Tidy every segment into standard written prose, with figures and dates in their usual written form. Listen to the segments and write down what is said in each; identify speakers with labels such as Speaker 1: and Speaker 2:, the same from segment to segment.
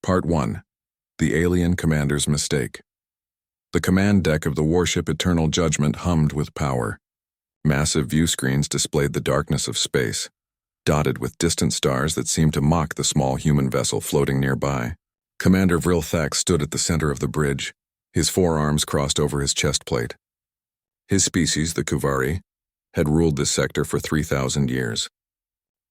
Speaker 1: Part 1. The Alien Commander's Mistake. The command deck of the warship Eternal Judgment hummed with power. Massive view screens displayed the darkness of space, dotted with distant stars that seemed to mock the small human vessel floating nearby. Commander Vrilthax stood at the center of the bridge, his forearms crossed over his chest plate. His species, the Kuvari, had ruled this sector for 3,000 years.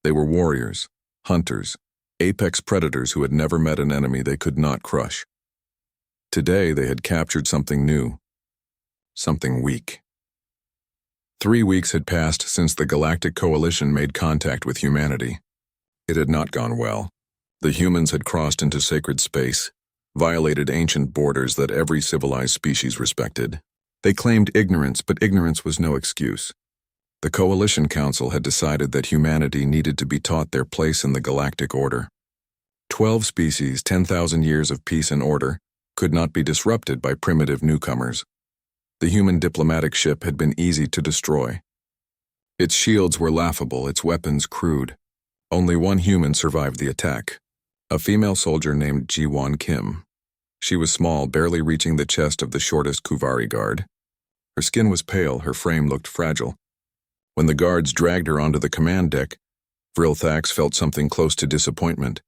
Speaker 1: They were warriors, hunters, apex predators who had never met an enemy they could not crush. Today they had captured something new, something weak. 3 weeks had passed since the Galactic Coalition made contact with humanity. It had not gone well. The humans had crossed into sacred space, violated ancient borders that every civilized species respected. They claimed ignorance, but ignorance was no excuse. The Coalition Council had decided that humanity needed to be taught their place in the galactic order. 12 species, 10,000 years of peace and order, could not be disrupted by primitive newcomers. The human diplomatic ship had been easy to destroy. Its shields were laughable, its weapons crude. Only one human survived the attack, a female soldier named Ji-won Kim. She was small, barely reaching the chest of the shortest Kuvari guard. Her skin was pale, her frame looked fragile. When the guards dragged her onto the command deck, Vrilthax felt something close to disappointment.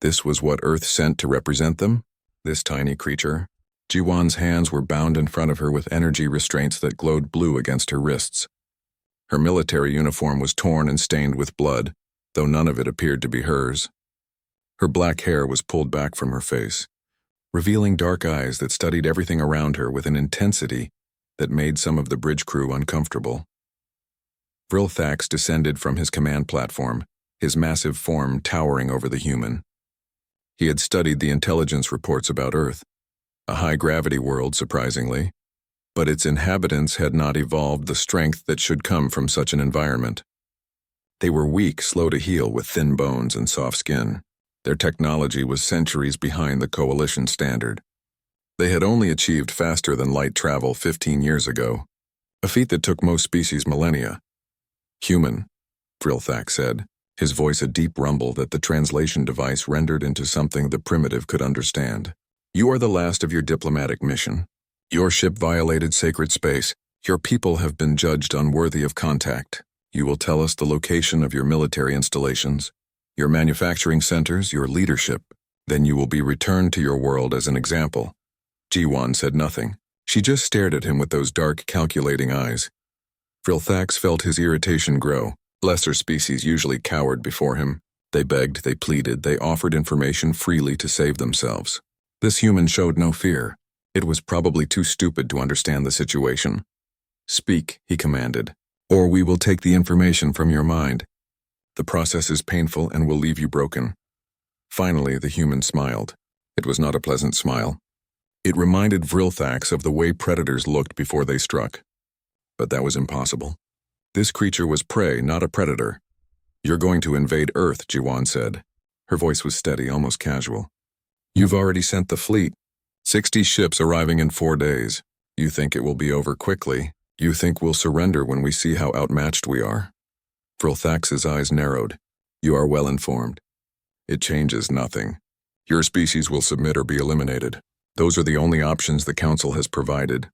Speaker 1: This was what Earth sent to represent them? This tiny creature? Ji-won's hands were bound in front of her with energy restraints that glowed blue against her wrists. Her military uniform was torn and stained with blood, though none of it appeared to be hers. Her black hair was pulled back from her face, revealing dark eyes that studied everything around her with an intensity that made some of the bridge crew uncomfortable. Vrilthax descended from his command platform, his massive form towering over the human. He had studied the intelligence reports about Earth, a high-gravity world, surprisingly, but its inhabitants had not evolved the strength that should come from such an environment. They were weak, slow to heal, with thin bones and soft skin. Their technology was centuries behind the Coalition standard. They had only achieved faster-than-light travel 15 years ago, a feat that took most species millennia. Human, Vrilthax said, his voice a deep rumble that the translation device rendered into something the primitive could understand. You are the last of your diplomatic mission. Your ship violated sacred space. Your people have been judged unworthy of contact. You will tell us the location of your military installations, your manufacturing centers, your leadership. Then you will be returned to your world as an example. Ji-won said nothing. She just stared at him with those dark, calculating eyes. Vrilthax felt his irritation grow. Lesser species usually cowered before him. They begged, they pleaded, they offered information freely to save themselves. This human showed no fear. It was probably too stupid to understand the situation. Speak, he commanded, or we will take the information from your mind. The process is painful and will leave you broken. Finally, the human smiled. It was not a pleasant smile. It reminded Vrilthax of the way predators looked before they struck. But that was impossible. This creature was prey, not a predator. You're going to invade Earth, Ji-won said. Her voice was steady, almost casual. You've already sent the fleet. 60 ships arriving in 4 days. You think it will be over quickly. You think we'll surrender when we see how outmatched we are. Vrilthax's eyes narrowed. You are well informed. It changes nothing. Your species will submit or be eliminated. Those are the only options the Council has provided.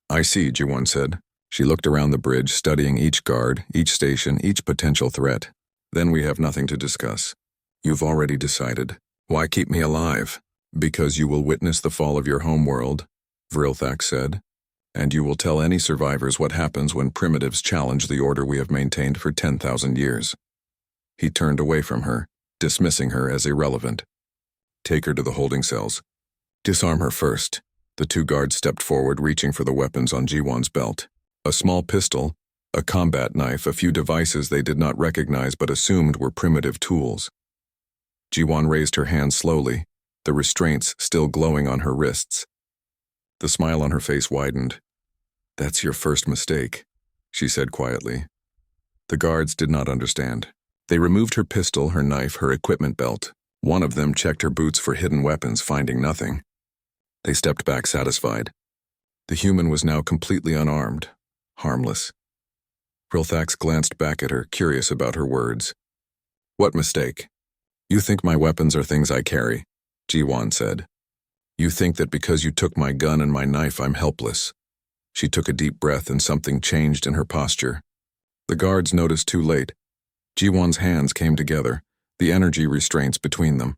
Speaker 1: I see, Ji-won said. She looked around the bridge, studying each guard, each station, each potential threat. Then we have nothing to discuss. You've already decided. Why keep me alive? Because you will witness the fall of your homeworld, Vrilthax said, and you will tell any survivors what happens when primitives challenge the order we have maintained for 10,000 years. He turned away from her, dismissing her as irrelevant. Take her to the holding cells. Disarm her first. The 2 guards stepped forward, reaching for the weapons on Ji-won's belt. A small pistol, a combat knife, a few devices they did not recognize but assumed were primitive tools. Ji-won raised her hand slowly, the restraints still glowing on her wrists. The smile on her face widened. That's your first mistake, she said quietly. The guards did not understand. They removed her pistol, her knife, her equipment belt. One of them checked her boots for hidden weapons, finding nothing. They stepped back satisfied. The human was now completely unarmed, harmless. Vrilthax glanced back at her, curious about her words. What mistake? You think my weapons are things I carry. Ji-won said. You think that because you took my gun and my knife I'm helpless. She took a deep breath and something changed in her posture. The guards noticed too late. Ji-won's hands came together, the energy restraints between them.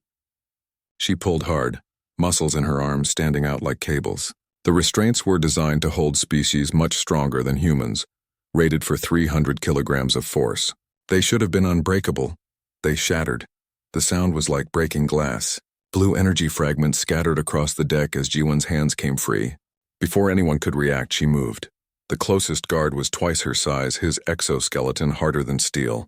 Speaker 1: She pulled hard, muscles in her arms standing out like cables. The restraints were designed to hold species much stronger than humans, rated for 300 kilograms of force. They should have been unbreakable. They shattered. The sound was like breaking glass. Blue energy fragments scattered across the deck as Ji-won's hands came free. Before anyone could react, she moved. The closest guard was twice her size, his exoskeleton harder than steel.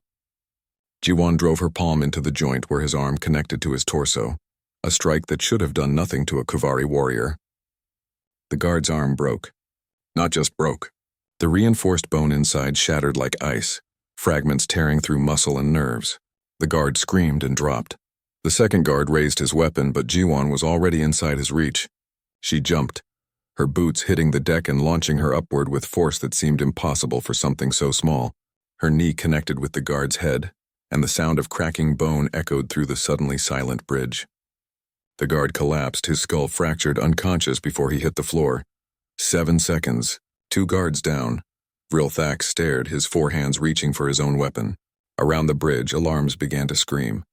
Speaker 1: Ji-won drove her palm into the joint where his arm connected to his torso, a strike that should have done nothing to a Kavari warrior. The guard's arm broke. Not just broke. The reinforced bone inside shattered like ice, fragments tearing through muscle and nerves. The guard screamed and dropped. The second guard raised his weapon, but Ji-won was already inside his reach. She jumped, her boots hitting the deck and launching her upward with force that seemed impossible for something so small. Her knee connected with the guard's head, and the sound of cracking bone echoed through the suddenly silent bridge. The guard collapsed, his skull fractured, unconscious before he hit the floor. 7 seconds, 2 guards down. Vrilthax stared, his 4 hands reaching for his own weapon. Around the bridge, alarms began to scream.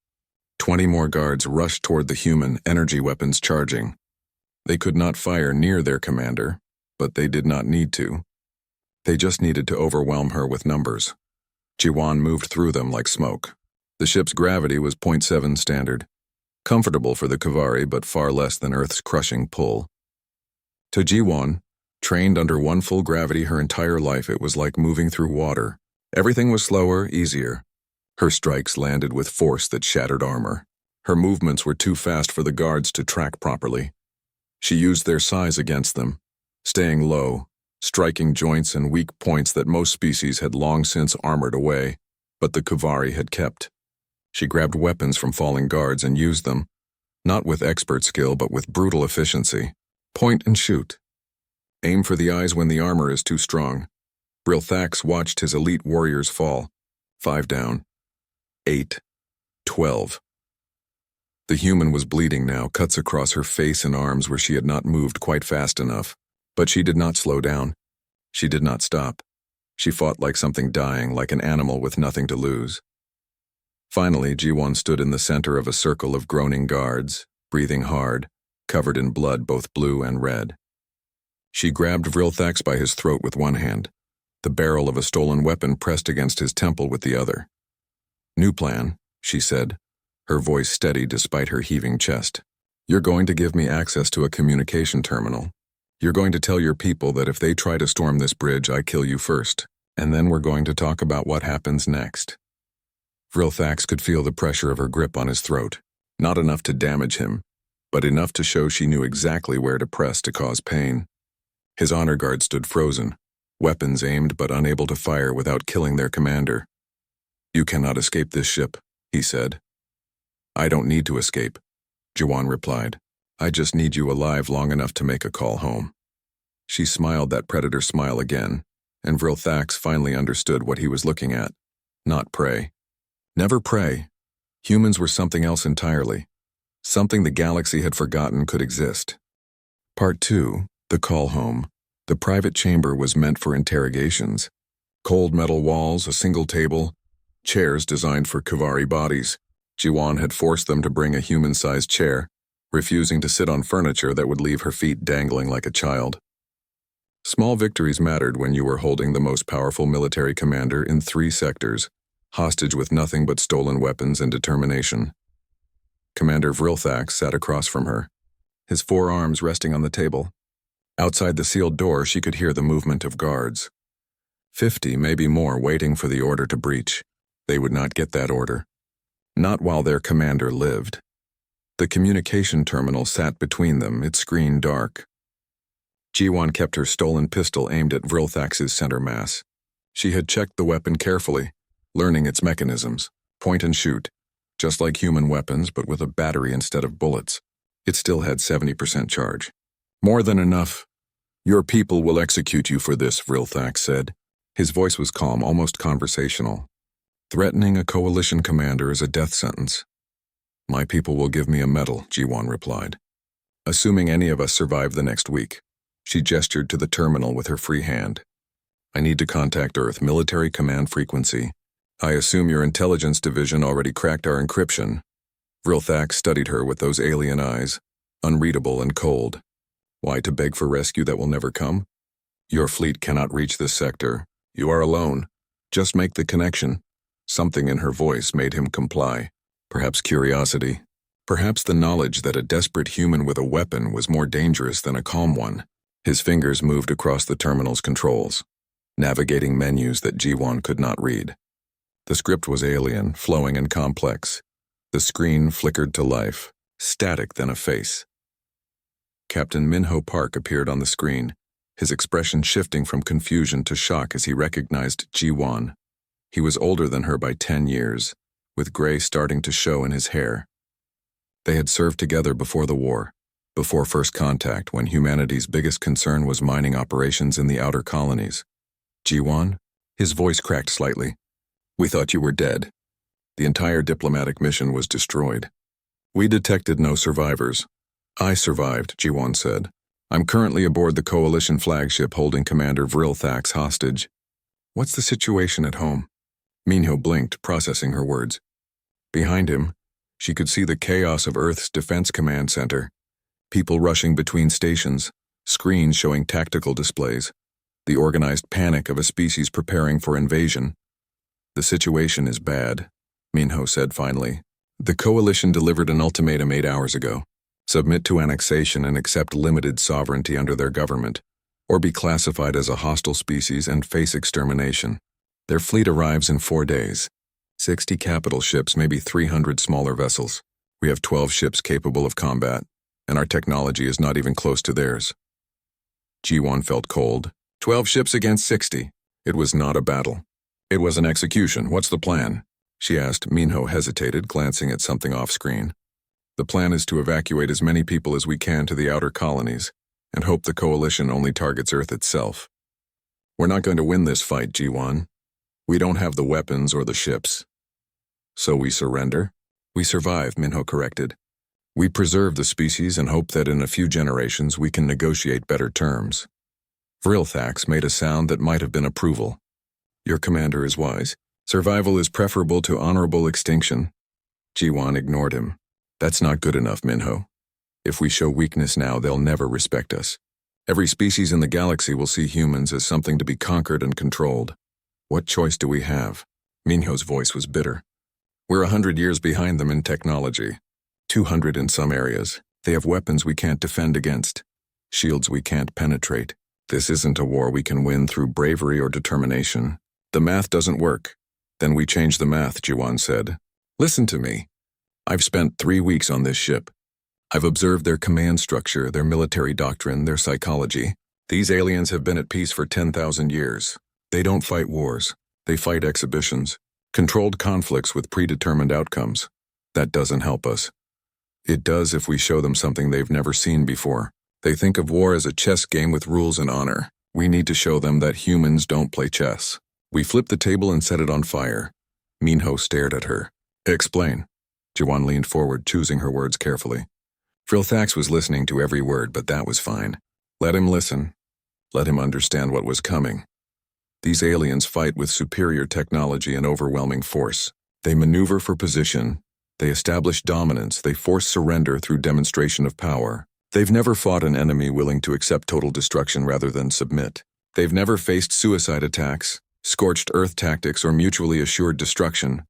Speaker 1: 20 more guards rushed toward the human, energy weapons charging. They could not fire near their commander, but they did not need to. They just needed to overwhelm her with numbers. Ji-won moved through them like smoke. The ship's gravity was 0.7 standard. Comfortable for the Kavari, but far less than Earth's crushing pull. To Ji-won, trained under one full gravity her entire life, it was like moving through water. Everything was slower, easier. Her strikes landed with force that shattered armor. Her movements were too fast for the guards to track properly. She used their size against them, staying low, striking joints and weak points that most species had long since armored away, but the Kavari had kept. She grabbed weapons from falling guards and used them, not with expert skill but with brutal efficiency. Point and shoot. Aim for the eyes when the armor is too strong. Vrilthax watched his elite warriors fall. 5 down. 8. 12. The human was bleeding now, cuts across her face and arms where she had not moved quite fast enough. But she did not slow down. She did not stop. She fought like something dying, like an animal with nothing to lose. Finally, Ji-won stood in the center of a circle of groaning guards, breathing hard, covered in blood both blue and red. She grabbed Vrilthax by his throat with one hand, the barrel of a stolen weapon pressed against his temple with the other. New plan, she said, her voice steady despite her heaving chest. You're going to give me access to a communication terminal. You're going to tell your people that if they try to storm this bridge, I kill you first, and then we're going to talk about what happens next. Vrilthax could feel the pressure of her grip on his throat, not enough to damage him, but enough to show she knew exactly where to press to cause pain. His honor guard stood frozen, weapons aimed but unable to fire without killing their commander. You cannot escape this ship, he said. I don't need to escape, Ji-won replied. I just need you alive long enough to make a call home. She smiled that predator smile again, and Vrilthax finally understood what he was looking at. Not prey. Never prey. Humans were something else entirely. Something the galaxy had forgotten could exist. Part 2, the call home. The private chamber was meant for interrogations. Cold metal walls, a single table, chairs designed for Kavari bodies. Ji-won had forced them to bring a human-sized chair, refusing to sit on furniture that would leave her feet dangling like a child. Small victories mattered when you were holding the most powerful military commander in 3 sectors, hostage with nothing but stolen weapons and determination. Commander Vrilthax sat across from her, his 4 arms resting on the table. Outside the sealed door, she could hear the movement of guards. 50, maybe more, waiting for the order to breach. They would not get that order. Not while their commander lived. The communication terminal sat between them, its screen dark. Ji-won kept her stolen pistol aimed at Vrilthax's center mass. She had checked the weapon carefully, learning its mechanisms. Point and shoot. Just like human weapons, but with a battery instead of bullets. It still had 70% charge. More than enough. Your people will execute you for this, Vrilthax said. His voice was calm, almost conversational. Threatening a coalition commander is a death sentence. My people will give me a medal, Ji-won replied. Assuming any of us survive the next week. She gestured to the terminal with her free hand. I need to contact Earth military command frequency. I assume your intelligence division already cracked our encryption. Vrilthax studied her with those alien eyes, unreadable and cold. Why to beg for rescue that will never come? Your fleet cannot reach this sector. You are alone. Just make the connection. Something in her voice made him comply. Perhaps curiosity. Perhaps the knowledge that a desperate human with a weapon was more dangerous than a calm one. His fingers moved across the terminal's controls, navigating menus that Ji-won could not read. The script was alien, flowing and complex. The screen flickered to life, static than a face. Captain Minho Park appeared on the screen, his expression shifting from confusion to shock as he recognized Ji-won. He was older than her by 10 years, with gray starting to show in his hair. They had served together before the war, before first contact when humanity's biggest concern was mining operations in the outer colonies. Ji-won? His voice cracked slightly. We thought you were dead. The entire diplomatic mission was destroyed. We detected no survivors. I survived, Ji-won said. I'm currently aboard the Coalition flagship holding Commander Vrilthax hostage. What's the situation at home? Minho blinked, processing her words. Behind him, she could see the chaos of Earth's Defense Command Center. People rushing between stations, screens showing tactical displays, the organized panic of a species preparing for invasion. The situation is bad, Minho said finally. The Coalition delivered an ultimatum 8 hours ago. Submit to annexation and accept limited sovereignty under their government, or be classified as a hostile species and face extermination. Their fleet arrives in 4 days. 60 capital ships, maybe 300 smaller vessels. We have 12 ships capable of combat, and our technology is not even close to theirs. Ji-won felt cold. 12 ships against 60. It was not a battle. It was an execution. What's the plan? She asked. Minho hesitated, glancing at something off-screen. The plan is to evacuate as many people as we can to the outer colonies, and hope the Coalition only targets Earth itself. We're not going to win this fight, Ji-won. We don't have the weapons or the ships. So we surrender? We survive, Minho corrected. We preserve the species and hope that in a few generations we can negotiate better terms. Vrilthax made a sound that might have been approval. Your commander is wise. Survival is preferable to honorable extinction. Ji-won ignored him. That's not good enough, Minho. If we show weakness now, they'll never respect us. Every species in the galaxy will see humans as something to be conquered and controlled. What choice do we have? Minho's voice was bitter. We're 100 years behind them in technology. 200 in some areas. They have weapons we can't defend against. Shields we can't penetrate. This isn't a war we can win through bravery or determination. The math doesn't work. Then we change the math, Ji-won said. Listen to me. I've spent 3 weeks on this ship. I've observed their command structure, their military doctrine, their psychology. These aliens have been at peace for 10,000 years. They don't fight wars. They fight exhibitions. Controlled conflicts with predetermined outcomes. That doesn't help us. It does if we show them something they've never seen before. They think of war as a chess game with rules and honor. We need to show them that humans don't play chess. We flipped the table and set it on fire. Minho stared at her. Explain. Ji-won leaned forward, choosing her words carefully. Vrilthax was listening to every word, but that was fine. Let him listen. Let him understand what was coming. These aliens fight with superior technology and overwhelming force. They maneuver for position. They establish dominance. They force surrender through demonstration of power. They've never fought an enemy willing to accept total destruction rather than submit. They've never faced suicide attacks, scorched earth tactics, or mutually assured destruction.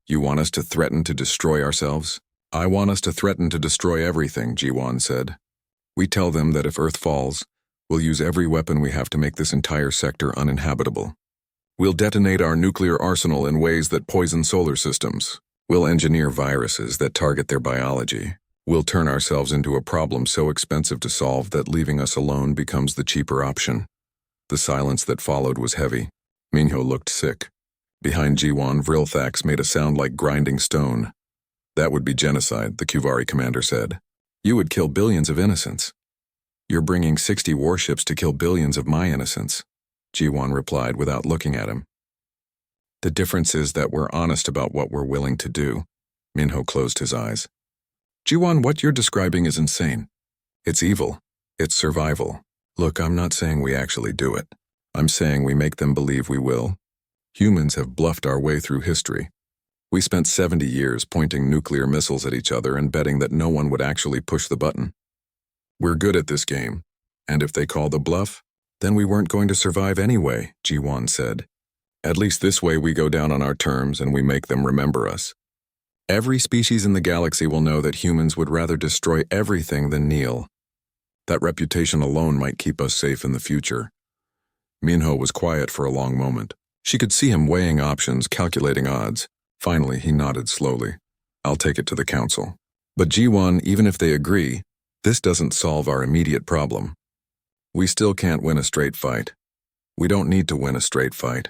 Speaker 1: You want us to threaten to destroy ourselves? I want us to threaten to destroy everything, Ji-won said. We tell them that if Earth falls, we'll use every weapon we have to make this entire sector uninhabitable. We'll detonate our nuclear arsenal in ways that poison solar systems. We'll engineer viruses that target their biology. We'll turn ourselves into a problem so expensive to solve that leaving us alone becomes the cheaper option. The silence that followed was heavy. Minho looked sick. Behind Ji-won, Vrilthax made a sound like grinding stone. That would be genocide, the Kuvari commander said. You would kill billions of innocents. You're bringing 60 warships to kill billions of my innocents, Ji-won replied without looking at him. The difference is that we're honest about what we're willing to do. Minho closed his eyes. Jiwon, what you're describing is insane. It's evil. It's survival. Look, I'm not saying we actually do it. I'm saying we make them believe we will. Humans have bluffed our way through history. We spent 70 years pointing nuclear missiles at each other and betting that no one would actually push the button. We're good at this game, and if they call the bluff, then we weren't going to survive anyway, Jiwon said. At least this way we go down on our terms and we make them remember us. Every species in the galaxy will know that humans would rather destroy everything than kneel. That reputation alone might keep us safe in the future. Minho was quiet for a long moment. She could see him weighing options, calculating odds. Finally, he nodded slowly. I'll take it to the council. But Jiwon, even if they agree, this doesn't solve our immediate problem. We still can't win a straight fight. We don't need to win a straight fight.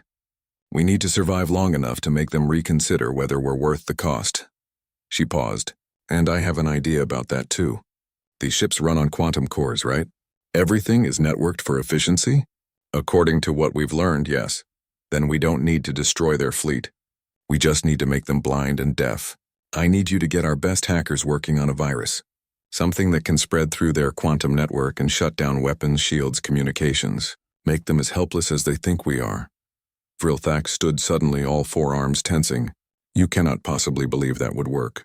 Speaker 1: We need to survive long enough to make them reconsider whether we're worth the cost. She paused. And I have an idea about that too. These ships run on quantum cores, right? Everything is networked for efficiency? According to what we've learned, yes. Then we don't need to destroy their fleet. We just need to make them blind and deaf. I need you to get our best hackers working on a virus. Something that can spread through their quantum network and shut down weapons, shields, communications. Make them as helpless as they think we are. Vrilthak stood suddenly, all forearms tensing. You cannot possibly believe that would work.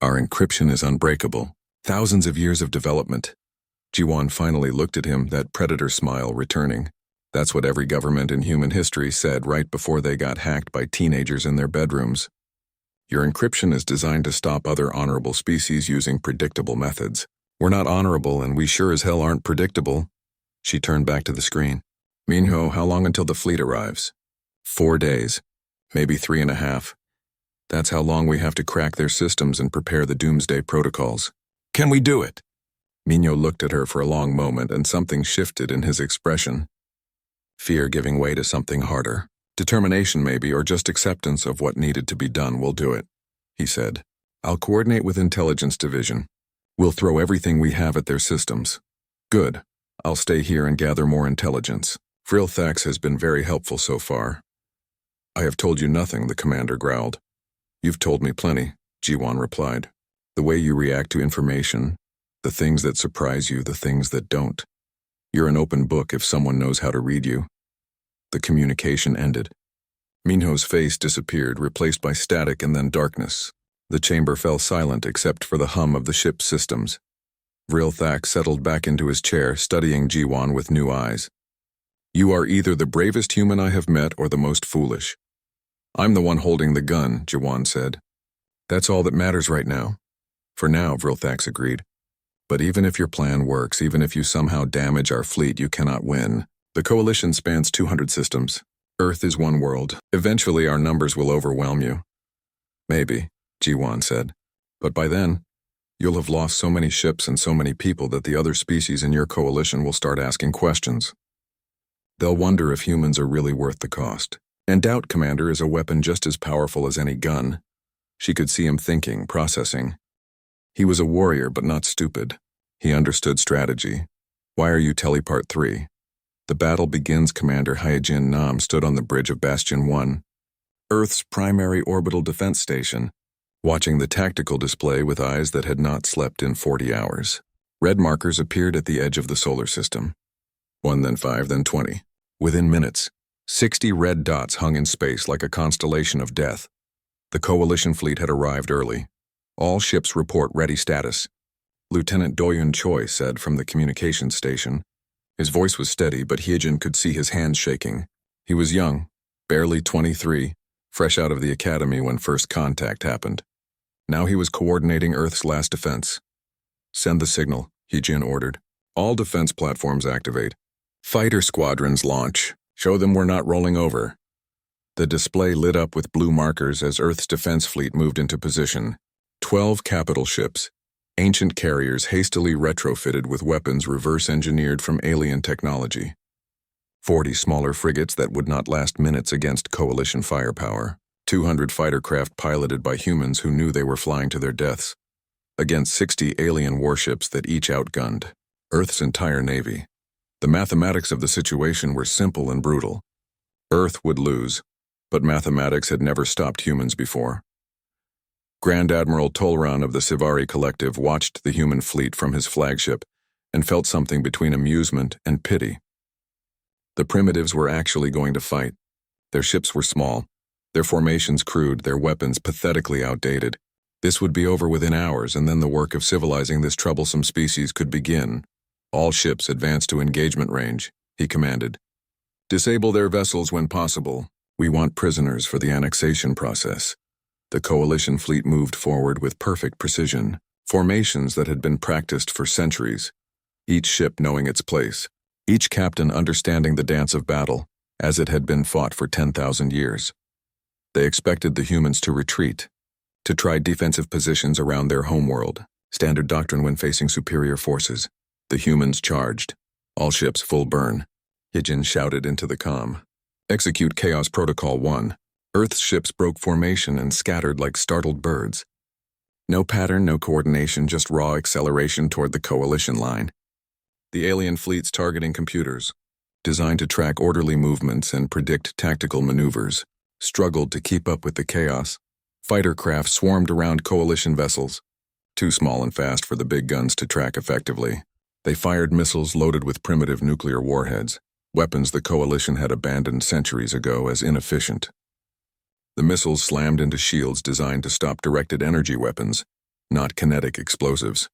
Speaker 1: Our encryption is unbreakable. Thousands of years of development. Jiwon finally looked at him, that predator smile returning. That's what every government in human history said right before they got hacked by teenagers in their bedrooms. Your encryption is designed to stop other honorable species using predictable methods. We're not honorable, and we sure as hell aren't predictable. She turned back to the screen. Minho, how long until the fleet arrives? 4 days. Maybe 3.5. That's how long we have to crack their systems and prepare the doomsday protocols. Can we do it? Minho looked at her for a long moment, and something shifted in his expression. Fear giving way to something harder. Determination maybe, or just acceptance of what needed to be done. We'll do it, he said. I'll coordinate with Intelligence Division. We'll throw everything we have at their systems. Good. I'll stay here and gather more intelligence. Vrilthax has been very helpful so far. I have told you nothing, the commander growled. You've told me plenty, Jiwon replied. The way you react to information, the things that surprise you, the things that don't. You're an open book if someone knows how to read you. The communication ended. Minho's face disappeared, replaced by static and then darkness. The chamber fell silent except for the hum of the ship's systems. Vrilthak settled back into his chair, studying Jiwon with new eyes. You are either the bravest human I have met or the most foolish. I'm the one holding the gun, Jiwon said. That's all that matters right now. For now, Vrilthax agreed. But even if your plan works, even if you somehow damage our fleet, you cannot win. The coalition spans 200 systems. Earth is one world. Eventually our numbers will overwhelm you. Maybe, Jiwon said. But by then, you'll have lost so many ships and so many people that the other species in your coalition will start asking questions. They'll wonder if humans are really worth the cost. And doubt, Commander, is a weapon just as powerful as any gun. She could see him thinking, processing. He was a warrior, but not stupid. He understood strategy. Why are you Telepart 3? The battle begins. Commander Hyojin Nam stood on the bridge of Bastion 1, Earth's primary orbital defense station, watching the tactical display with eyes that had not slept in 40 hours. Red markers appeared at the edge of the solar system. 1, then 5, then 20. Within minutes, 60 red dots hung in space like a constellation of death. The coalition fleet had arrived early. All ships report ready status, Lieutenant Doyun Choi said from the communications station. His voice was steady, but Hyojin could see his hands shaking. He was young, barely 23, fresh out of the academy when first contact happened. Now he was coordinating Earth's last defense. Send the signal, Hyojin ordered. All defense platforms activate. Fighter squadrons launch. Show them we're not rolling over. The display lit up with blue markers as Earth's defense fleet moved into position. 12 capital ships, ancient carriers hastily retrofitted with weapons reverse-engineered from alien technology. 40 smaller frigates that would not last minutes against coalition firepower. 200 fighter craft piloted by humans who knew they were flying to their deaths. Against 60 alien warships that each outgunned Earth's entire navy. The mathematics of the situation were simple and brutal. Earth would lose, but mathematics had never stopped humans before. Grand Admiral Tolran of the Sivari Collective watched the human fleet from his flagship and felt something between amusement and pity. The primitives were actually going to fight. Their ships were small, their formations crude, their weapons pathetically outdated. This would be over within hours, and then the work of civilizing this troublesome species could begin. All ships advance to engagement range, he commanded. Disable their vessels when possible. We want prisoners for the annexation process. The coalition fleet moved forward with perfect precision, formations that had been practiced for centuries, each ship knowing its place, each captain understanding the dance of battle, as it had been fought for 10,000 years. They expected the humans to retreat, to try defensive positions around their homeworld, standard doctrine when facing superior forces. The humans charged. All ships full burn. Hijin shouted into the comm. Execute Chaos Protocol 1. Earth's ships broke formation and scattered like startled birds. No pattern, no coordination, just raw acceleration toward the coalition line. The alien fleet's targeting computers, designed to track orderly movements and predict tactical maneuvers, struggled to keep up with the chaos. Fighter craft swarmed around coalition vessels, too small and fast for the big guns to track effectively. They fired missiles loaded with primitive nuclear warheads, weapons the coalition had abandoned centuries ago as inefficient. The missiles slammed into shields designed to stop directed energy weapons, not kinetic explosives.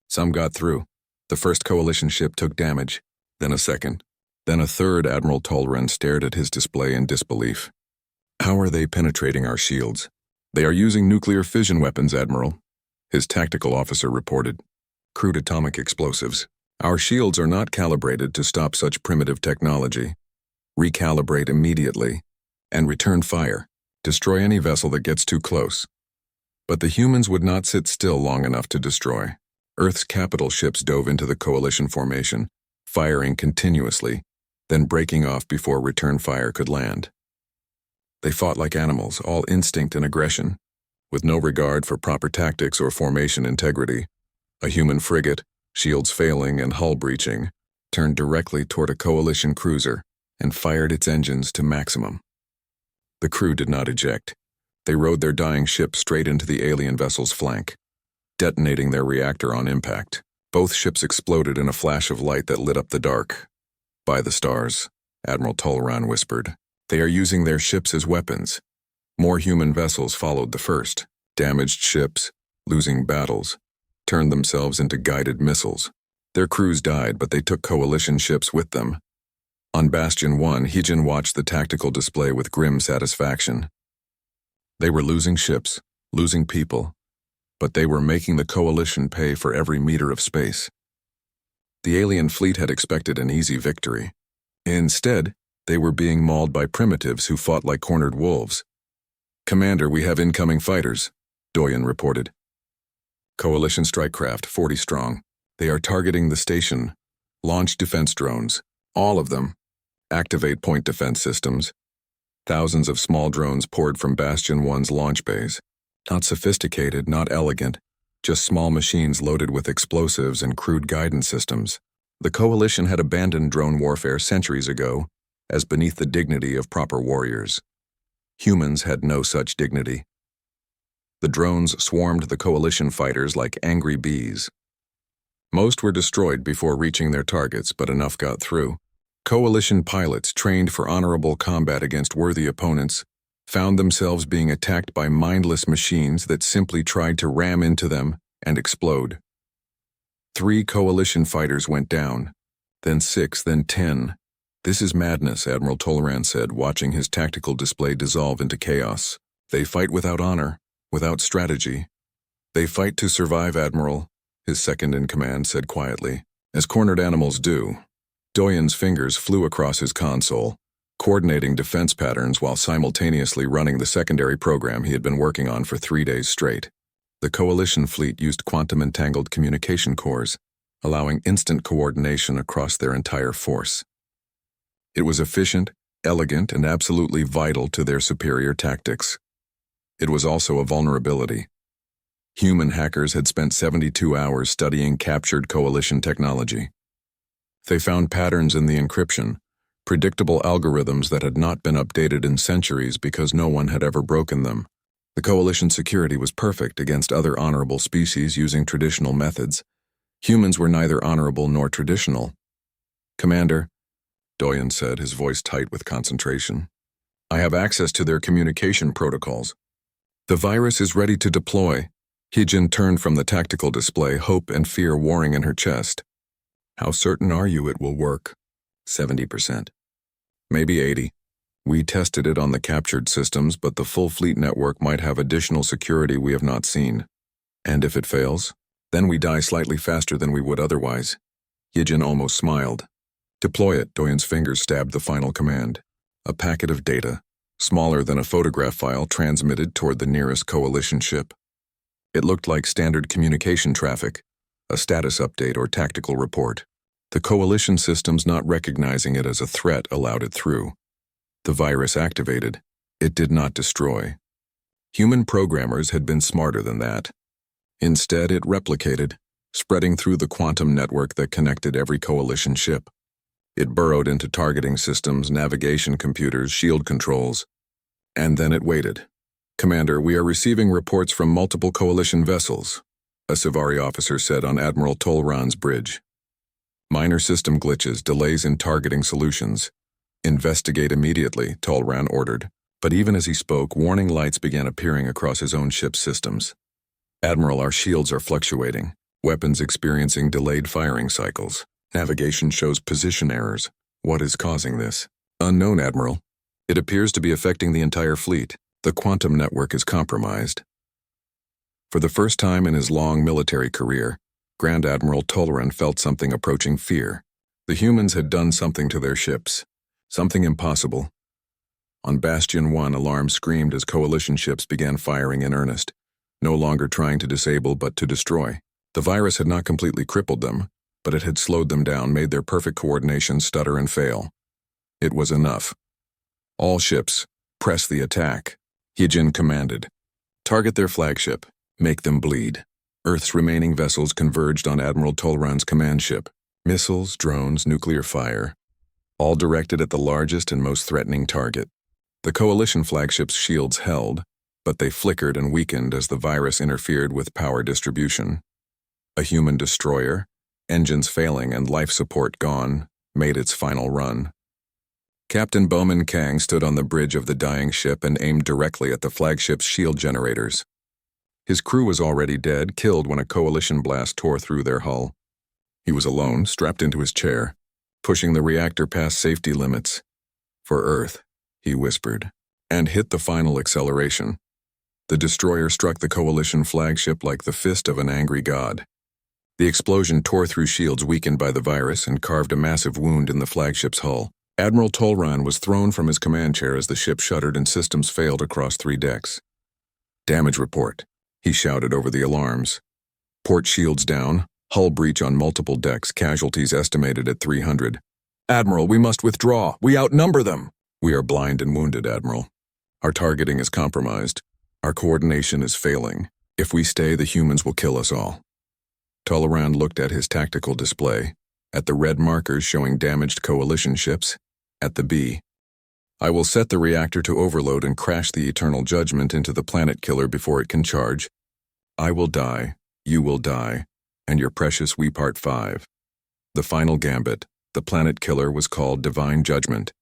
Speaker 1: Some got through. The first coalition ship took damage, then a second, then a third. Admiral Tolran stared at his display in disbelief. How are they penetrating our shields? They are using nuclear fission weapons, Admiral, his tactical officer reported. Crude atomic explosives. Our shields are not calibrated to stop such primitive technology. Recalibrate immediately and return fire. Destroy any vessel that gets too close. But the humans would not sit still long enough to destroy. Earth's capital ships dove into the coalition formation, firing continuously, then breaking off before return fire could land. They fought like animals, all instinct and aggression, with no regard for proper tactics or formation integrity. A human frigate, shields failing and hull breaching, turned directly toward a coalition cruiser and fired its engines to maximum. The crew did not eject. They rode their dying ship straight into the alien vessel's flank, detonating their reactor on impact. Both ships exploded in a flash of light that lit up the dark. By the stars, Admiral Tolran whispered. They are using their ships as weapons. More human vessels followed the first. Damaged ships, losing battles, turned themselves into guided missiles. Their crews died, but they took coalition ships with them. On Bastion 1, Hijin watched the tactical display with grim satisfaction. They were losing ships, losing people, but they were making the coalition pay for every meter of space. The alien fleet had expected an easy victory. Instead, they were being mauled by primitives who fought like cornered wolves. Commander, we have incoming fighters, Doyen reported. Coalition strike craft, 40 strong. They are targeting the station. Launch defense drones, all of them. Activate point defense systems. Thousands of small drones poured from Bastion 1's launch bays. Not sophisticated, not elegant, just small machines loaded with explosives and crude guidance systems. The coalition had abandoned drone warfare centuries ago, as beneath the dignity of proper warriors. Humans had no such dignity. The drones swarmed the coalition fighters like angry bees. Most were destroyed before reaching their targets, but enough got through. Coalition pilots trained for honorable combat against worthy opponents found themselves being attacked by mindless machines that simply tried to ram into them and explode. 3 coalition fighters went down, then 6, then 10. This is madness, Admiral Tolran said, watching his tactical display dissolve into chaos. They fight without honor, without strategy. They fight to survive, Admiral, his second-in-command said quietly, as cornered animals do. Doyen's fingers flew across his console, coordinating defense patterns while simultaneously running the secondary program he had been working on for 3 days straight. The coalition fleet used quantum-entangled communication cores, allowing instant coordination across their entire force. It was efficient, elegant, and absolutely vital to their superior tactics. It was also a vulnerability. Human hackers had spent 72 hours studying captured coalition technology. They found patterns in the encryption, predictable algorithms that had not been updated in centuries because no one had ever broken them. The Coalition security was perfect against other honorable species using traditional methods. Humans were neither honorable nor traditional. "Commander," Doyen said, his voice tight with concentration, "I have access to their communication protocols. The virus is ready to deploy." Hijin turned from the tactical display, hope and fear warring in her chest. "How certain are you it will work?" 70%. "Maybe 80. We tested it on the captured systems, but the full fleet network might have additional security we have not seen. And if it fails, then we die slightly faster than we would otherwise." Hijin almost smiled. "Deploy it." Doyen's fingers stabbed the final command. A packet of data, smaller than a photograph file, transmitted toward the nearest Coalition ship. It looked like standard communication traffic, a status update or tactical report. The Coalition systems not recognizing it as a threat allowed it through. The virus activated. It did not destroy. Human programmers had been smarter than that. Instead, it replicated, spreading through the quantum network that connected every Coalition ship. It burrowed into targeting systems, navigation computers, shield controls. And then it waited. "Commander, we are receiving reports from multiple Coalition vessels," a Savari officer said on Admiral Tolran's bridge. "Minor system glitches, delays in targeting solutions. Investigate immediately," Tolran ordered. But even as he spoke, warning lights began appearing across his own ship's systems. "Admiral, our shields are fluctuating. Weapons experiencing delayed firing cycles. Navigation shows position errors. What is causing this?" "Unknown, Admiral. It appears to be affecting the entire fleet. The quantum network is compromised." For the first time in his long military career, Grand Admiral Tolran felt something approaching fear. The humans had done something to their ships. Something impossible. On Bastion 1, alarms screamed as Coalition ships began firing in earnest, no longer trying to disable but to destroy. The virus had not completely crippled them, but it had slowed them down, made their perfect coordination stutter and fail. It was enough. "All ships, press the attack," Hijin commanded. "Target their flagship. Make them bleed." Earth's remaining vessels converged on Admiral Tolran's command ship. Missiles, drones, nuclear fire, all directed at the largest and most threatening target. The Coalition flagship's shields held, but they flickered and weakened as the virus interfered with power distribution. A human destroyer, engines failing and life support gone, made its final run. Captain Bowman Kang stood on the bridge of the dying ship and aimed directly at the flagship's shield generators. His crew was already dead, killed when a Coalition blast tore through their hull. He was alone, strapped into his chair, pushing the reactor past safety limits. "For Earth," he whispered, and hit the final acceleration. The destroyer struck the Coalition flagship like the fist of an angry god. The explosion tore through shields weakened by the virus and carved a massive wound in the flagship's hull. Admiral Tolran was thrown from his command chair as the ship shuddered and systems failed across 3 decks. "Damage report," he shouted over the alarms. "Port shields down, hull breach on multiple decks, casualties estimated at 300. "Admiral, we must withdraw. We outnumber them." "We are blind and wounded, Admiral. Our targeting is compromised. Our coordination is failing. If we stay, the humans will kill us all." Tolran looked at his tactical display, at the red markers showing damaged Coalition ships, at the B. "I will set the reactor to overload and crash the Eternal Judgment into the planet killer before it can charge. I will die, you will die, and your precious we part 5. The final gambit, the planet killer, was called Divine Judgment,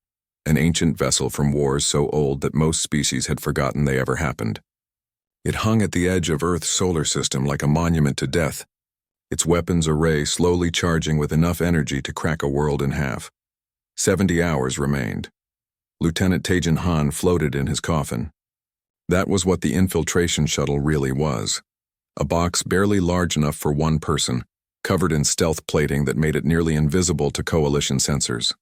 Speaker 1: an ancient vessel from wars so old that most species had forgotten they ever happened. It hung at the edge of Earth's solar system like a monument to death, its weapons array slowly charging with enough energy to crack a world in half. 70 hours remained. Lieutenant Taejin Han floated in his coffin. That was what the infiltration shuttle really was. A box barely large enough for one person, covered in stealth plating that made it nearly invisible to Coalition sensors.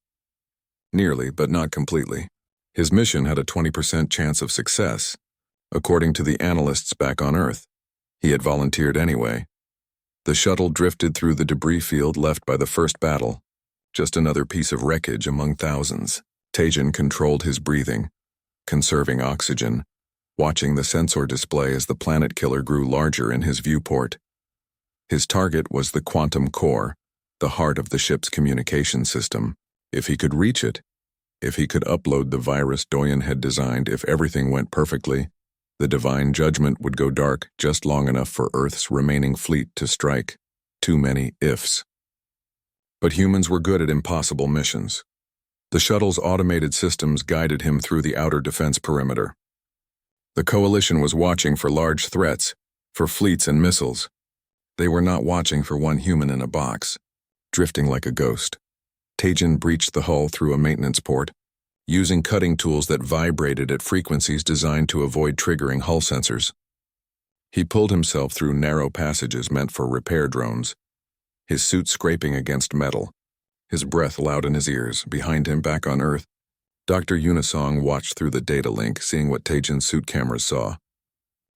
Speaker 1: Nearly, but not completely. His mission had a 20% chance of success, according to the analysts back on Earth. He had volunteered anyway. The shuttle drifted through the debris field left by the first battle, just another piece of wreckage among thousands. Taejin controlled his breathing, conserving oxygen, watching the sensor display as the planet killer grew larger in his viewport. His target was the quantum core, the heart of the ship's communication system. If he could reach it, if he could upload the virus Doyen had designed, if everything went perfectly, The divine judgment would go dark just long enough for Earth's remaining fleet to strike. Too many ifs. But humans were good at impossible missions. The shuttle's automated systems guided him through the outer defense perimeter. The coalition was watching for large threats, for fleets and missiles. They were not watching for one human in a box, drifting like a ghost. Tajin breached the hull through a maintenance port, using cutting tools that vibrated at frequencies designed to avoid triggering hull sensors. He pulled himself through narrow passages meant for repair drones, his suit scraping against metal, his breath loud in his ears. Behind him, back on Earth, Dr. Unisong watched through the data link, seeing what Tajin's suit cameras saw.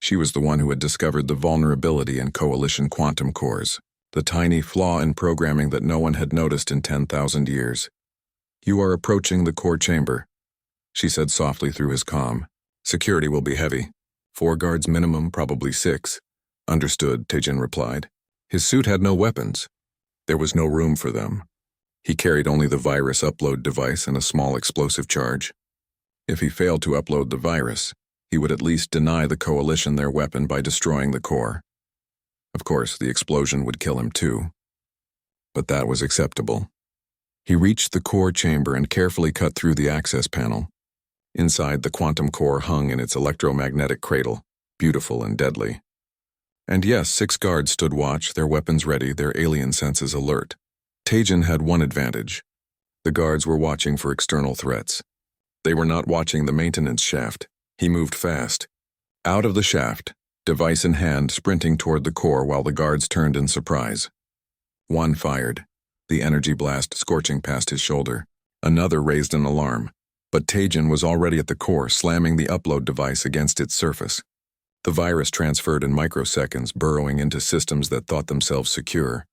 Speaker 1: She was the one who had discovered the vulnerability in Coalition quantum cores, the tiny flaw in programming that no one had noticed in 10,000 years. "You are approaching the core chamber," she said softly through his comm. "Security will be heavy. 4 guards minimum, probably 6. "Understood," Tajin replied. His suit had no weapons. There was no room for them. He carried only the virus upload device and a small explosive charge. If he failed to upload the virus, he would at least deny the Coalition their weapon by destroying the core. Of course, the explosion would kill him too. But that was acceptable. He reached the core chamber and carefully cut through the access panel. Inside, the quantum core hung in its electromagnetic cradle, beautiful and deadly. And yes, 6 guards stood watch, their weapons ready, their alien senses alert. Tajin had one advantage. The guards were watching for external threats. They were not watching the maintenance shaft. He moved fast. Out of the shaft, device in hand, sprinting toward the core while the guards turned in surprise. One fired, the energy blast scorching past his shoulder. Another raised an alarm, but Tajin was already at the core, slamming the upload device against its surface. The virus transferred in microseconds, burrowing into systems that thought themselves secure.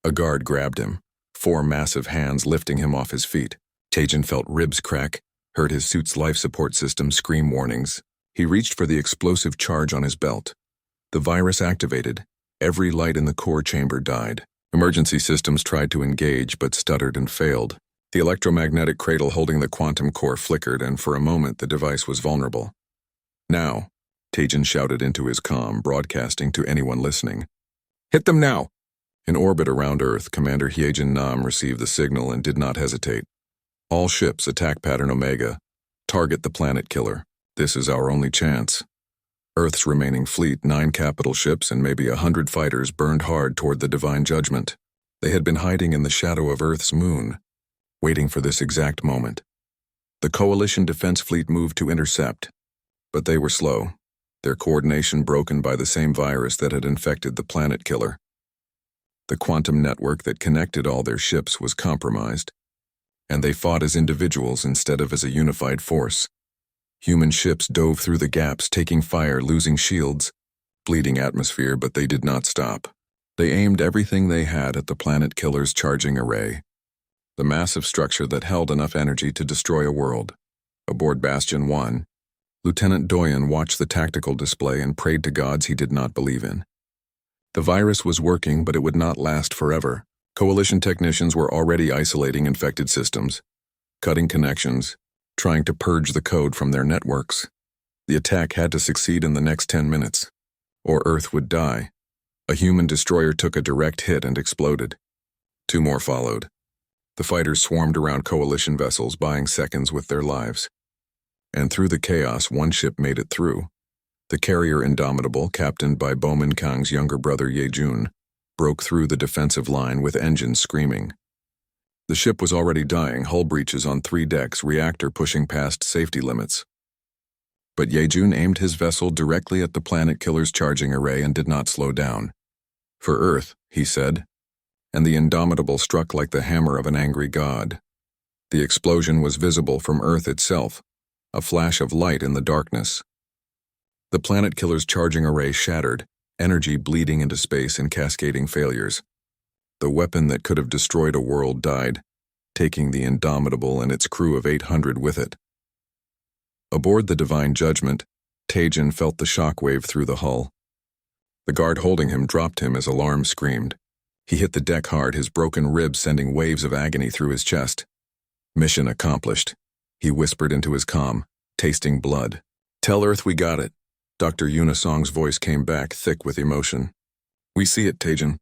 Speaker 1: A guard grabbed him, 4 massive hands lifting him off his feet. Tajin felt ribs crack, heard his suit's life support system scream warnings. He reached for the explosive charge on his belt. The virus activated. Every light in the core chamber died. Emergency systems tried to engage but stuttered and failed. The electromagnetic cradle holding the quantum core flickered, and for a moment the device was vulnerable. "Now," Tajin shouted into his comm, broadcasting to anyone listening. "Hit them now!" In orbit around Earth, Commander Hyejin Nam received the signal and did not hesitate. "All ships, attack pattern Omega. Target the planet killer. This is our only chance." Earth's remaining fleet, 9 capital ships and maybe 100 fighters, burned hard toward the divine judgment. They had been hiding in the shadow of Earth's moon, waiting for this exact moment. The Coalition defense fleet moved to intercept, but they were slow, their coordination broken by the same virus that had infected the planet killer. The quantum network that connected all their ships was compromised, and they fought as individuals instead of as a unified force. Human ships dove through the gaps, taking fire, losing shields, bleeding atmosphere, but they did not stop. They aimed everything they had at the planet killer's charging array, the massive structure that held enough energy to destroy a world. Aboard Bastion 1, Lieutenant Doyen watched the tactical display and prayed to gods he did not believe in. The virus was working, but it would not last forever. Coalition technicians were already isolating infected systems, cutting connections, trying to purge the code from their networks. The attack had to succeed in the next 10 minutes, or Earth would die. A human destroyer took a direct hit and exploded. 2 more followed. The fighters swarmed around Coalition vessels, buying seconds with their lives. And through the chaos, one ship made it through. The carrier Indomitable, captained by Bowman Kang's younger brother Yejun, broke through the defensive line with engines screaming. The ship was already dying, hull breaches on 3 decks, reactor pushing past safety limits. But Yejun aimed his vessel directly at the planet killer's charging array and did not slow down. "For Earth," he said, and the Indomitable struck like the hammer of an angry god. The explosion was visible from Earth itself, a flash of light in the darkness. The planet killer's charging array shattered, energy bleeding into space in cascading failures. The weapon that could have destroyed a world died, taking the Indomitable and its crew of 800 with it. Aboard the Divine Judgment, Tajin felt the shockwave through the hull. The guard holding him dropped him as alarm screamed. He hit the deck hard, his broken ribs sending waves of agony through his chest. "Mission accomplished," he whispered into his comm, tasting blood. "Tell Earth we got it. Dr. Unisong's voice came back, thick with emotion. We see it, Tajin.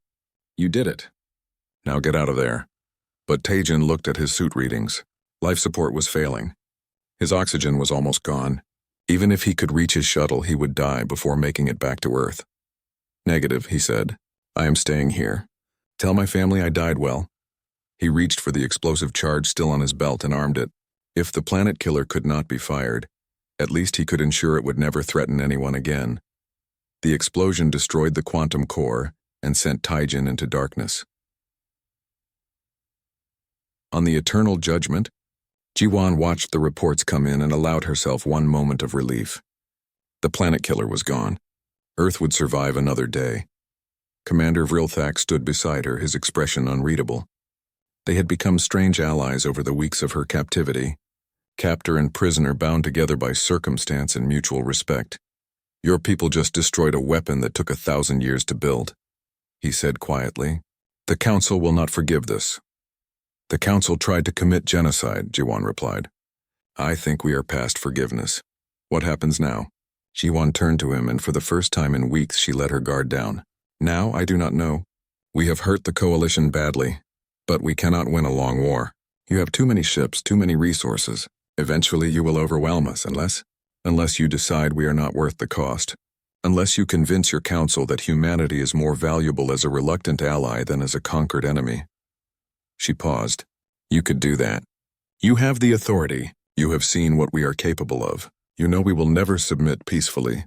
Speaker 1: You did it. Now get out of there. But Tajin looked at his suit readings. Life support was failing. His oxygen was almost gone. Even if he could reach his shuttle, he would die before making it back to Earth. Negative, he said. I am staying here. Tell my family I died well. He reached for the explosive charge still on his belt and armed it. If the planet killer could not be fired, at least he could ensure it would never threaten anyone again. The explosion destroyed the quantum core and sent Taijin into darkness. On the eternal judgment, Jiwan watched the reports come in and allowed herself one moment of relief. The planet killer was gone. Earth would survive another day. Commander Vrilthak stood beside her, his expression unreadable. They had become strange allies over the weeks of her captivity. Captor and prisoner bound together by circumstance and mutual respect. Your people just destroyed a weapon that took 1,000 years to build, he said quietly. The Council will not forgive this. The Council tried to commit genocide, Jiwan replied. I think we are past forgiveness. What happens now? Jiwan turned to him, and for the first time in weeks she let her guard down. Now, I do not know. We have hurt the Coalition badly, but we cannot win a long war. You have too many ships, too many resources. Eventually you will overwhelm us unless you decide we are not worth the cost. Unless you convince your council that humanity is more valuable as a reluctant ally than as a conquered enemy. She paused. You could do that. You have the authority. You have seen what we are capable of. You know we will never submit peacefully.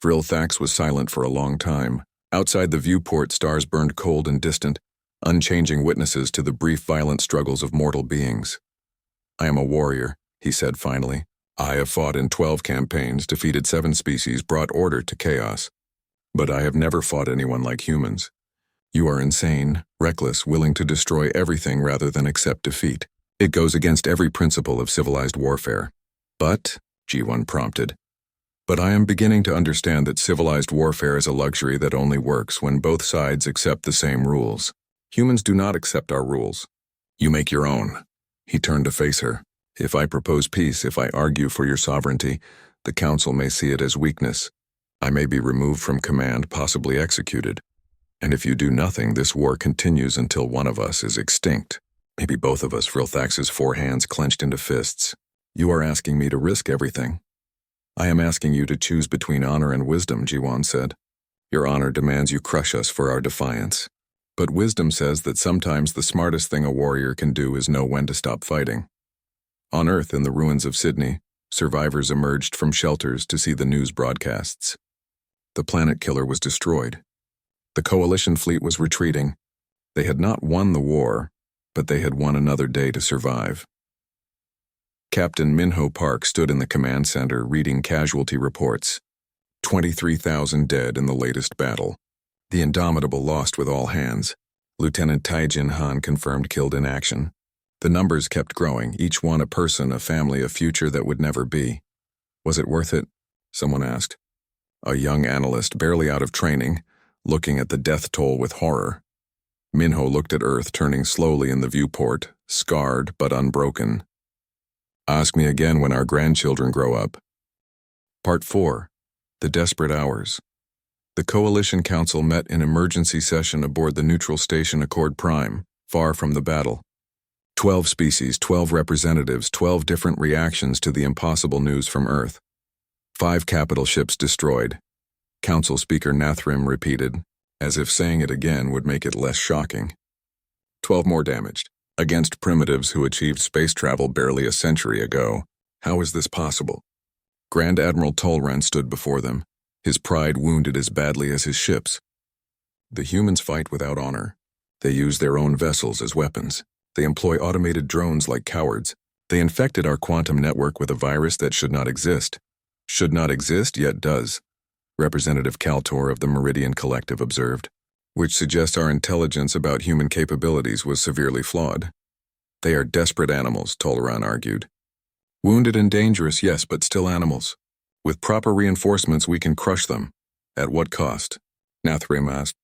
Speaker 1: Vrilthax was silent for a long time. Outside the viewport, stars burned cold and distant, unchanging witnesses to the brief violent struggles of mortal beings. I am a warrior, he said finally. I have fought in 12 campaigns, defeated 7 species, brought order to chaos. But I have never fought anyone like humans. You are insane, reckless, willing to destroy everything rather than accept defeat. It goes against every principle of civilized warfare. But, G1 prompted. But I am beginning to understand that civilized warfare is a luxury that only works when both sides accept the same rules. Humans do not accept our rules. You make your own. He turned to face her. If I propose peace, if I argue for your sovereignty, the Council may see it as weakness. I may be removed from command, possibly executed. And if you do nothing, this war continues until one of us is extinct. Maybe both of us, Vrilthax's 4 hands clenched into fists. You are asking me to risk everything. I am asking you to choose between honor and wisdom, Jiwan said. Your honor demands you crush us for our defiance. But wisdom says that sometimes the smartest thing a warrior can do is know when to stop fighting. On Earth, in the ruins of Sydney, survivors emerged from shelters to see the news broadcasts. The planet killer was destroyed. The Coalition fleet was retreating. They had not won the war, but they had won another day to survive. Captain Minho Park stood in the command center reading casualty reports. 23,000 dead in the latest battle. The Indomitable lost with all hands. Lieutenant Taijin Han confirmed killed in action. The numbers kept growing, each one a person, a family, a future that would never be. Was it worth it? Someone asked. A young analyst, barely out of training, looking at the death toll with horror. Minho looked at Earth turning slowly in the viewport, scarred but unbroken. Ask me again when our grandchildren grow up. Part 4. The Desperate Hours. The Coalition Council met in emergency session aboard the neutral station Accord Prime, far from the battle. 12 species, 12 representatives, 12 different reactions to the impossible news from Earth. 5 capital ships destroyed. Council Speaker Nathrim repeated, as if saying it again would make it less shocking. 12 more damaged, against primitives who achieved space travel barely a century ago. How is this possible? Grand Admiral Tolran stood before them, his pride wounded as badly as his ships. The humans fight without honor. They use their own vessels as weapons. They employ automated drones like cowards. They infected our quantum network with a virus that should not exist. Should not exist, yet does, Representative Kaltor of the Meridian Collective observed, which suggests our intelligence about human capabilities was severely flawed. They are desperate animals, Tolran argued. Wounded and dangerous, yes, but still animals. With proper reinforcements, we can crush them. At what cost? Nathrim asked.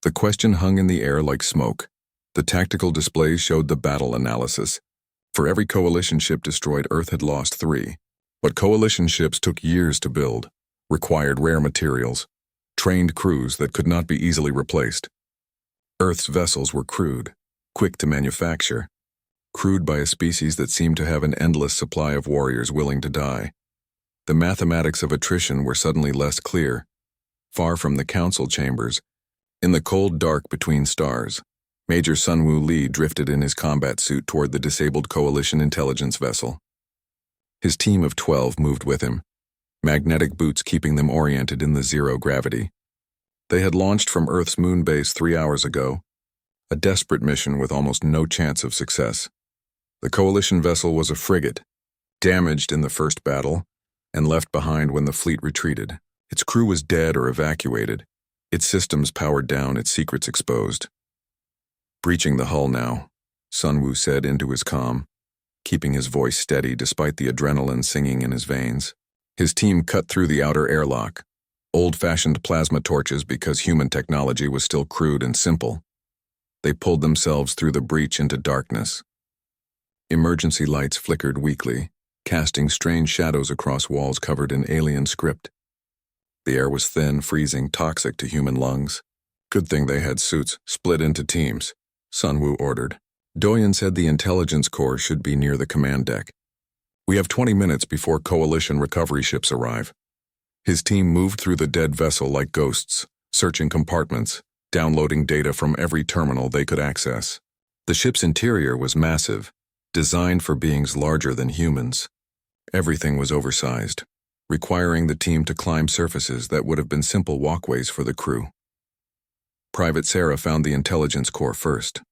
Speaker 1: The question hung in the air like smoke. The tactical displays showed the battle analysis. For every Coalition ship destroyed, Earth had lost 3. But Coalition ships took years to build. required rare materials, trained crews that could not be easily replaced. Earth's vessels were crude, quick to manufacture, crewed by a species that seemed to have an endless supply of warriors willing to die. The mathematics of attrition were suddenly less clear. Far from the council chambers, in the cold dark between stars, Major Sunwoo Lee drifted in his combat suit toward the disabled Coalition intelligence vessel. His team of 12 moved with him, magnetic boots keeping them oriented in the zero gravity. They had launched from Earth's moon base 3 hours ago, a desperate mission with almost no chance of success. The Coalition vessel was a frigate, damaged in the first battle, and left behind when the fleet retreated. Its crew was dead or evacuated, its systems powered down, its secrets exposed. Breaching the hull now, Sunwoo said into his comm, keeping his voice steady despite the adrenaline singing in his veins. His team cut through the outer airlock, old-fashioned plasma torches because human technology was still crude and simple. They pulled themselves through the breach into darkness. Emergency lights flickered weakly, casting strange shadows across walls covered in alien script. The air was thin, freezing, toxic to human lungs. Good thing they had suits, split into teams, Sunwoo ordered. Doyen said the intelligence corps should be near the command deck. We have 20 minutes before Coalition recovery ships arrive. His team moved through the dead vessel like ghosts, searching compartments, downloading data from every terminal they could access. The ship's interior was massive, designed for beings larger than humans. Everything was oversized, requiring the team to climb surfaces that would have been simple walkways for the crew. Private Sarah found the intelligence core first.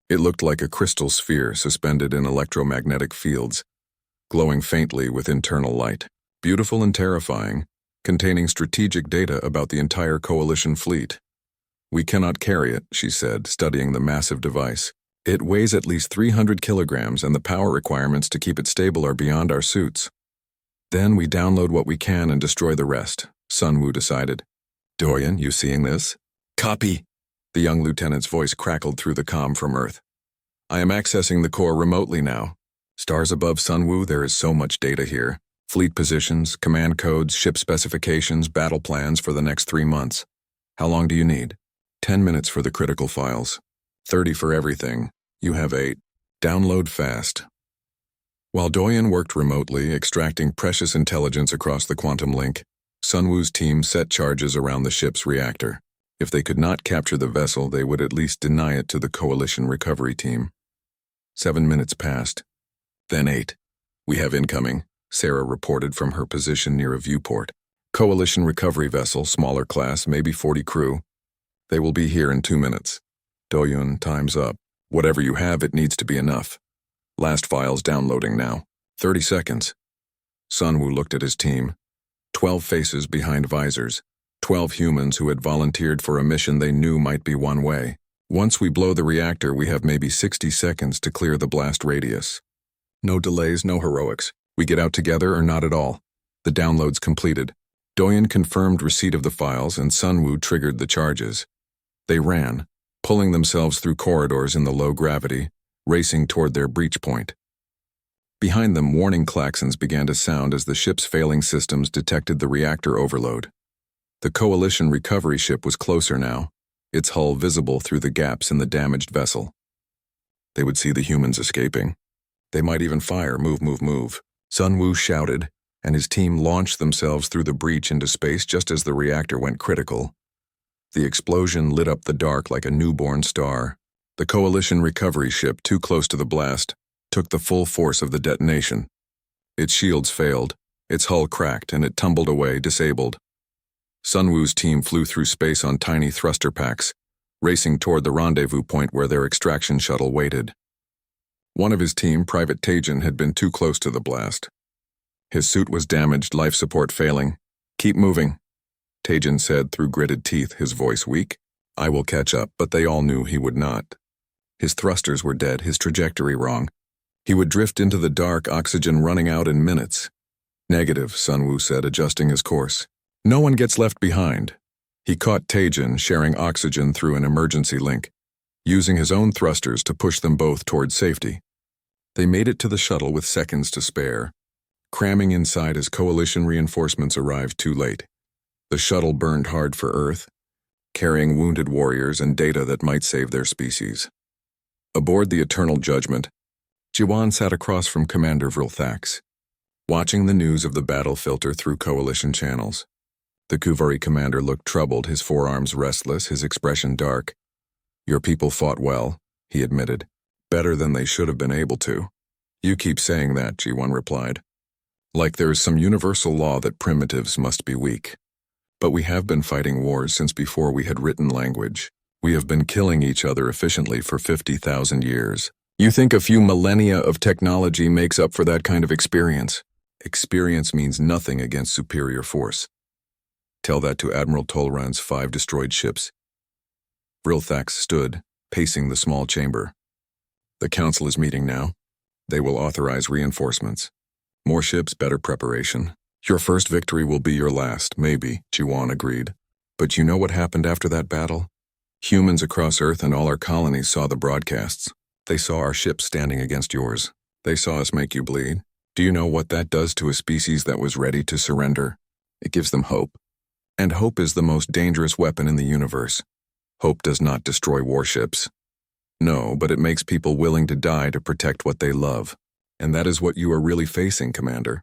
Speaker 1: It looked like a crystal sphere suspended in electromagnetic fields, glowing faintly with internal light. Beautiful and terrifying, containing strategic data about the entire Coalition fleet. We cannot carry it, she said, studying the massive device. It weighs at least 300 kilograms and the power requirements to keep it stable are beyond our suits. Then we download what we can and destroy the rest, Sunwoo decided. Doyen, you seeing this? Copy. The young lieutenant's voice crackled through the comm from Earth. I am accessing the core remotely now. Stars above Sunwoo, there is so much data here. Fleet positions, command codes, ship specifications, battle plans for the next 3 months. How long do you need? 10 minutes for the critical files. 30 for everything. You have 8. Download fast. While Doyen worked remotely, extracting precious intelligence across the quantum link, Sunwoo's team set charges around the ship's reactor. If they could not capture the vessel, they would at least deny it to the Coalition recovery team. 7 minutes passed. Then 8. We have incoming, Sarah reported from her position near a viewport. Coalition recovery vessel, smaller class, maybe 40 crew. They will be here in 2 minutes. Doyun, time's up. Whatever you have, it needs to be enough. Last files downloading now. 30 seconds. Sunwoo looked at his team. 12 faces behind visors. 12 humans who had volunteered for a mission they knew might be one way. Once we blow the reactor, we have maybe 60 seconds to clear the blast radius. No delays, no heroics. We get out together or not at all. The download's completed. Doyen confirmed receipt of the files and Sunwoo triggered the charges. They ran, pulling themselves through corridors in the low gravity, racing toward their breach point. Behind them, warning klaxons began to sound as the ship's failing systems detected the reactor overload. The Coalition recovery ship was closer now, its hull visible through the gaps in the damaged vessel. They would see the humans escaping. They might even fire, move, move, move. Sunwoo shouted, and his team launched themselves through the breach into space just as the reactor went critical. The explosion lit up the dark like a newborn star. The Coalition recovery ship, too close to the blast, took the full force of the detonation. Its shields failed, its hull cracked, and it tumbled away, disabled. Sunwoo's team flew through space on tiny thruster packs, racing toward the rendezvous point where their extraction shuttle waited. One of his team, Private Tajan, had been too close to the blast. His suit was damaged, life support failing. Keep moving, Tajan said through gritted teeth, his voice weak. I will catch up, but they all knew he would not. His thrusters were dead, his trajectory wrong. He would drift into the dark, oxygen running out in minutes. Negative, Sunwoo said, adjusting his course. No one gets left behind. He caught Tajan sharing oxygen through an emergency link, using his own thrusters to push them both toward safety. They made it to the shuttle with seconds to spare, cramming inside as Coalition reinforcements arrived too late. The shuttle burned hard for Earth, carrying wounded warriors and data that might save their species. Aboard the Eternal Judgment, Jiwan sat across from Commander Vrilthax, watching the news of the battle filter through Coalition channels. The Kuvari commander looked troubled, his forearms restless, his expression dark. "Your people fought well," he admitted. "Better than they should have been able to." "You keep saying that," G1 replied. "Like there is some universal law that primitives must be weak. But we have been fighting wars since before we had written language. We have been killing each other efficiently for 50,000 years. You think a few millennia of technology makes up for that kind of experience? Experience means nothing against superior force. Tell that to Admiral Tolran's 5 destroyed ships." Vrilthax stood, pacing the small chamber. "The council is meeting now. They will authorize reinforcements. More ships, better preparation. Your first victory will be your last, maybe," Jiwan agreed. "But you know what happened after that battle? Humans across Earth and all our colonies saw the broadcasts. They saw our ships standing against yours. They saw us make you bleed. Do you know what that does to a species that was ready to surrender? It gives them hope. And hope is the most dangerous weapon in the universe. Hope does not destroy warships. No, but it makes people willing to die to protect what they love. And that is what you are really facing, Commander.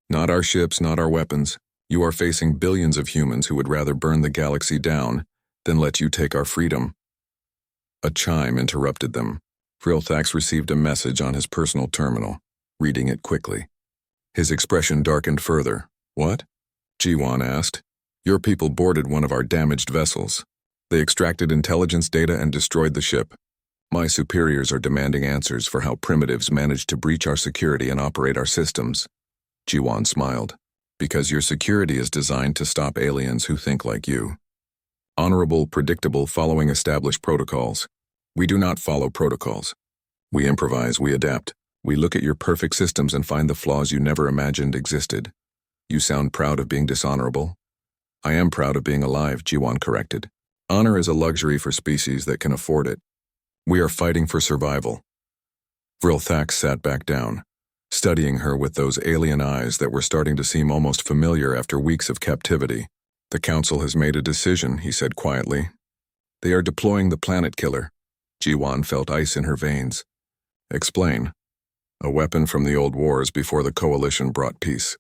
Speaker 1: Not our ships, not our weapons. You are facing billions of humans who would rather burn the galaxy down than let you take our freedom." A chime interrupted them. Vrilthax received a message on his personal terminal, reading it quickly. His expression darkened further. "What?" Jiwan asked. "Your people boarded one of our damaged vessels. They extracted intelligence data and destroyed the ship. My superiors are demanding answers for how primitives managed to breach our security and operate our systems." Jiwan smiled. "Because your security is designed to stop aliens who think like you. Honorable, predictable, following established protocols. We do not follow protocols. We improvise, we adapt. We look at your perfect systems and find the flaws you never imagined existed. You sound proud of being dishonorable." "I am proud of being alive," Jiwan corrected. "Honor is a luxury for species that can afford it. We are fighting for survival." Vrilthax sat back down, studying her with those alien eyes that were starting to seem almost familiar after weeks of captivity. "The council has made a decision," he said quietly. "They are deploying the planet killer." Jiwan felt ice in her veins. "Explain." "A weapon from the old wars before the Coalition brought peace.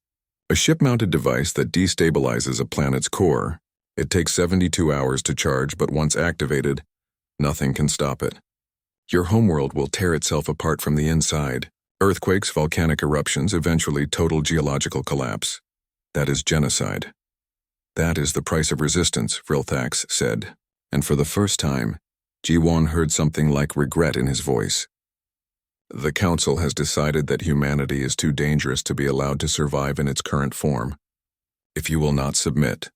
Speaker 1: A ship-mounted device that destabilizes a planet's core. It takes 72 hours to charge, but once activated, nothing can stop it. Your homeworld will tear itself apart from the inside. Earthquakes, volcanic eruptions, eventually total geological collapse. That is genocide." "That is the price of resistance," Vrilthax said. And for the first time, Jiwan heard something like regret in his voice. "The Council has decided that humanity is too dangerous to be allowed to survive in its current form. If you will not submit,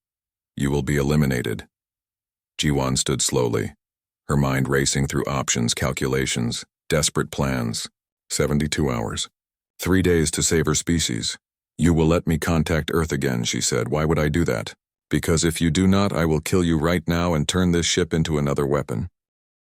Speaker 1: you will be eliminated." Jiwan stood slowly, her mind racing through options, calculations, desperate plans. 72 hours. 3 days to save her species. "You will let me contact Earth again," she said. "Why would I do that?" "Because if you do not, I will kill you right now and turn this ship into another weapon."